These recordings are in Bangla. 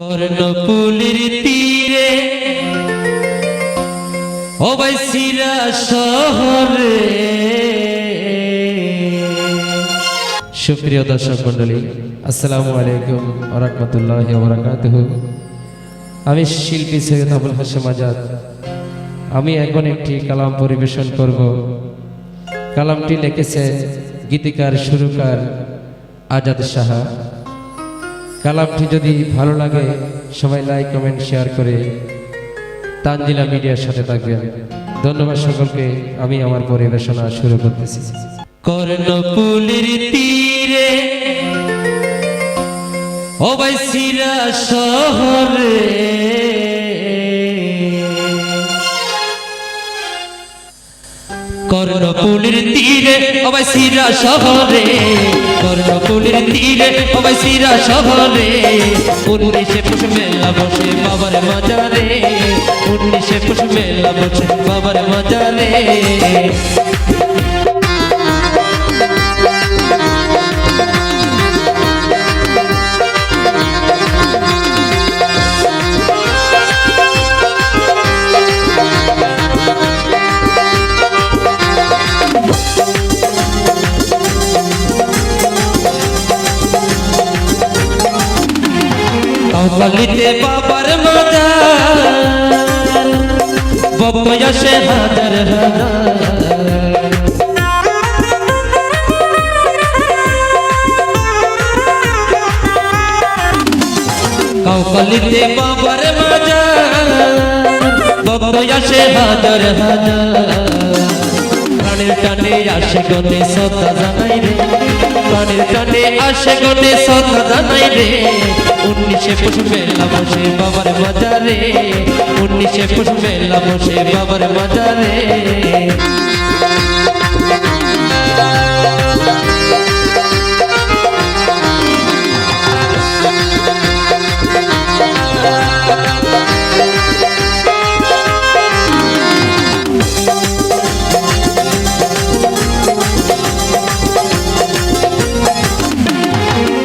কর্ণফুলির তীরে অবৈসিরা শহরে। সুপ্রিয় দর্শক মন্ডলী, আসসালামু আলাইকুম ওয়া রাহমাতুল্লাহি ওয়া বারাকাতুহু। আমি শিল্পী সৈয়দ আবুল হাশেম আজাদ। আমি এখন একটি কালাম পরিবেশন করব। কালামটি লিখেছে গীতিকার সুরকার আজাদ সাহা। কালামটি যদি ভালো লাগে সবাই লাইক কমেন্ট শেয়ার করে তানজিলা মিডিয়ার সাথে থাকবেন। ধন্যবাদ সকলকে। আমি আমার পরিবেশনা শুরু করতেছি। কর্ণফুলির তীরে অবৈসিরা শহরে, কর্ণফুলির তীরে অবৈসিরা শহরে, কর্ণফুলির তীরে অবৈসিরা শহরে। 19শে পুষ মেলা বসে বাবার মাজারে, 19শে পুষ মেলা বসে বাবার মাজারে। কাউকালিতে বাবার মাজার, ভক্ত আসে হাজার হাজার। কাউকালিতে বাবার মাজার, ভক্ত আসে হাজার হাজার। প্রাণের টানে আসে গনে শ্রদ্ধা জানাই রে, প্রাণের টানে আসে গনে শ্রদ্ধা জানাই রে। 19শে পুষ মেলা বসে বাবার মাজারে, 19শে পুষ মেলা বসে বাবার মাজারে।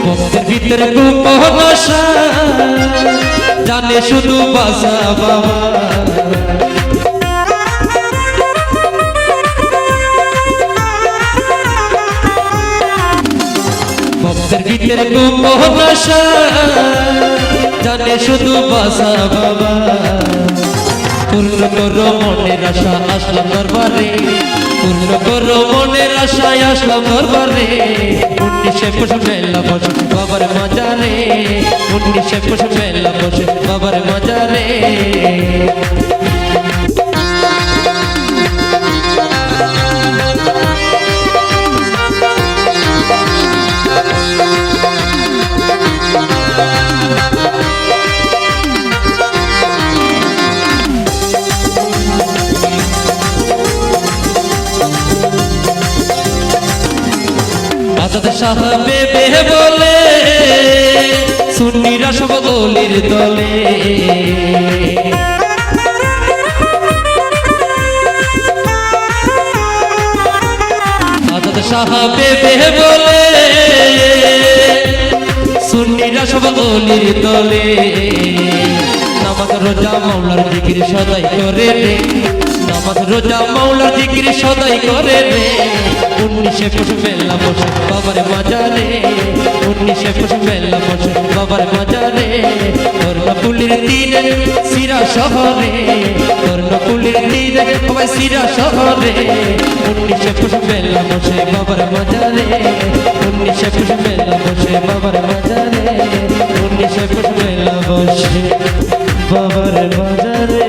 ভক্তের ভিতরে গোপন আশা জানে শুধু বাসা বাবা। ভক্তের ভিতরে গোপন আশা জানে শুধু বাসা বাবা। পূর্ণ করো মনের আশা আসলাম দরবারে, পূর্ণ করো মনের আশায় আসলাম দরবারে। 19শে পুষ মেলা বসে বাবার মাজারে, 19শে পুষ মেলা বসে বাবার মাজারে। আজাদ সাহাবে বেহে বলে সুন্নিরা সব গলির দলে। আজাদ সাহাবে বেহে বলে সুন্নিরা সব গলির দলে। নামাজ রোজা মাওলার জিকির সদাই করে রে, নামাজ রোজা মাওলার জিকির সদাই করে রে। 19শে পুষ মেলা বসে বাবার মাজারে, 19শে পুষ মেলা বসে বাবার মাজারে। কর্ণফুলির তীরে সিরা শহরে, কর্ণফুলির তীরে অবৈসিরা শহরে। 19শে পুষ মেলা বসে বাবার মাজারে, 19শে পুষ মেলা বসে বাবার মাজারে, 19শে পুষ মেলা বসে বাবার মাজারে।